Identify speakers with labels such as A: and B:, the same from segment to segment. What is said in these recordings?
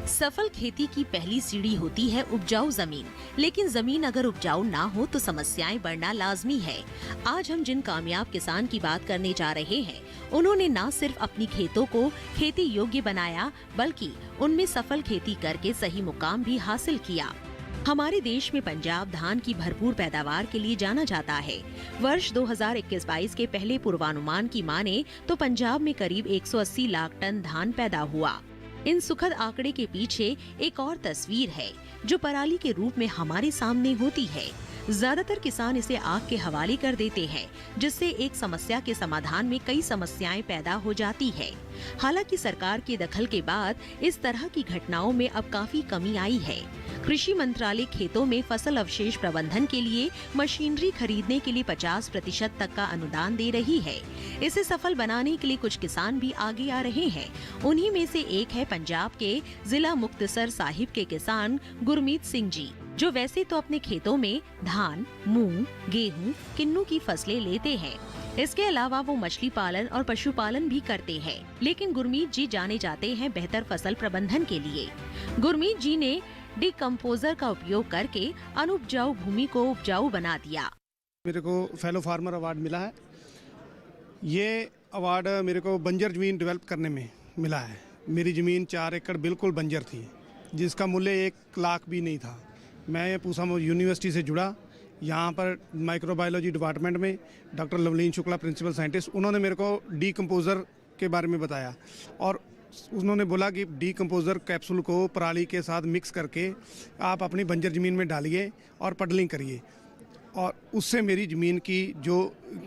A: सफल खेती की पहली सीढ़ी होती है उपजाऊ जमीन, लेकिन जमीन अगर उपजाऊ ना हो तो समस्याएं बढ़ना लाजमी है। आज हम जिन कामयाब किसान की बात करने जा रहे हैं, उन्होंने न सिर्फ अपनी खेतों को खेती योग्य बनाया, बल्कि उनमें सफल खेती करके सही मुकाम भी हासिल किया। हमारे देश में पंजाब धान की भरपूर पैदावार के लिए जाना जाता है। वर्ष 2021-22 के पहले पूर्वानुमान की माने तो पंजाब में करीब 180 लाख टन धान पैदा हुआ। इन सुखद आंकड़े के पीछे एक और तस्वीर है जो पराली के रूप में हमारे सामने होती है। ज्यादातर किसान इसे आग के हवाले कर देते हैं, जिससे एक समस्या के समाधान में कई समस्याएं पैदा हो जाती है। हालांकि सरकार के दखल के बाद इस तरह की घटनाओं में अब काफी कमी आई है। कृषि मंत्रालय खेतों में फसल अवशेष प्रबंधन के लिए मशीनरी खरीदने के लिए 50% तक का अनुदान दे रही है। इसे सफल बनाने के लिए कुछ किसान भी आगे आ रहे हैं। उन्हीं में से एक है पंजाब के जिला मुक्तसर साहिब के किसान गुरमीत सिंह जी, जो वैसे तो अपने खेतों में धान, मूंग, गेहूं, किन्नू की फसलें लेते हैं। इसके अलावा वो मछली पालन और पशुपालन भी करते हैं। लेकिन गुरमीत जी जाने जाते हैं बेहतर फसल प्रबंधन के लिए। गुरमीत जी ने डिकम्पोजर का उपयोग करके अनुपजाऊ भूमि को उपजाऊ बना दिया।
B: मेरे को फेलो फार्मर अवार्ड मिला है। ये अवार्ड मेरे को बंजर जमीन डेवलप करने में मिला है। मेरी ज़मीन 4 एकड़ बिल्कुल बंजर थी, जिसका मूल्य 1 लाख भी नहीं था। मैं पूसा यूनिवर्सिटी से जुड़ा। यहाँ पर माइक्रोबायोलॉजी डिपार्टमेंट में doctor Lovleen Shukla principal scientist, उन्होंने मेरे को डिकम्पोज़र के बारे में बताया और उन्होंने बोला कि डिकम्पोज़र कैप्सूल को पराली के साथ मिक्स करके आप अपनी बंजर ज़मीन में डालिए और पडलिंग करिए, और उससे मेरी ज़मीन की जो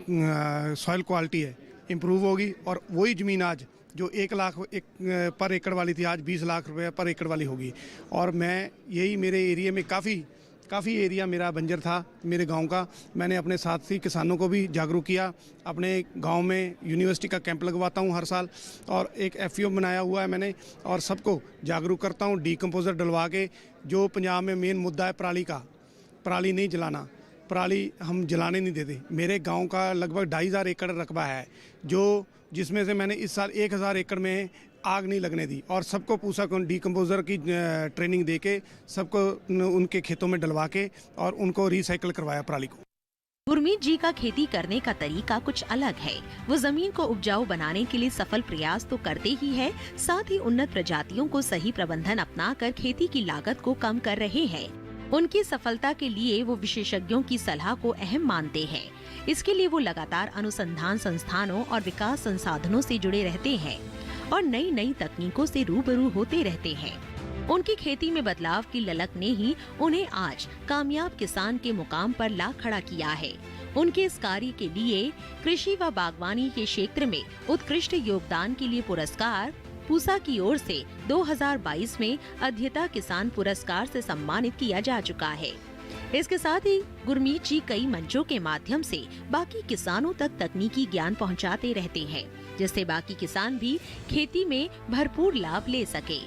B: सॉइल क्वालिटी है इम्प्रूव होगी। और वही ज़मीन आज जो 1 लाख पर एकड़ वाली थी, आज 20 लाख रुपये पर एकड़ वाली होगी। और मैं यही मेरे एरिया में काफ़ी एरिया मेरा बंजर था मेरे गांव का। मैंने अपने साथी किसानों को भी जागरूक किया। अपने गांव में यूनिवर्सिटी का कैंप लगवाता हूं हर साल, और एक FAO बनाया हुआ है मैंने, और सबको जागरूक करता हूं डिकम्पोज़र डलवा के। जो पंजाब में मेन मुद्दा है पराली का, पराली नहीं जलाना, पराली हम जलाने नहीं देते। मेरे गांव का लगभग 2500 एकड़ रकबा है, जिसमें से मैंने इस साल 1000 एकड़ में आग नहीं लगने दी, और सबको पूछा कौन डिकम्पोज़र की ट्रेनिंग देके सबको उनके खेतों में डलवा के और उनको रिसाइकिल करवाया पराली को।
A: गुरमीत जी का खेती करने का तरीका कुछ अलग है। वो जमीन को उपजाऊ बनाने के लिए सफल प्रयास तो करते ही है, साथ ही उन्नत प्रजातियों को सही प्रबंधन अपनाकर खेती की लागत को कम कर रहे हैं। उनकी सफलता के लिए वो विशेषज्ञों की सलाह को अहम मानते हैं। इसके लिए वो लगातार अनुसंधान संस्थानों और विकास संसाधनों से जुड़े रहते हैं और नई नई तकनीकों से रूबरू होते रहते हैं। उनकी खेती में बदलाव की ललक ने ही उन्हें आज कामयाब किसान के मुकाम पर ला खड़ा किया है। उनके इस कार्य के लिए कृषि व बागवानी के क्षेत्र में उत्कृष्ट योगदान के लिए पुरस्कार पूसा की ओर से 2022 में अध्येता किसान पुरस्कार से सम्मानित किया जा चुका है। इसके साथ ही गुरमीत जी कई मंचों के माध्यम से बाकी किसानों तक तकनीकी ज्ञान पहुंचाते रहते हैं, जिससे बाकी किसान भी खेती में भरपूर लाभ ले सके।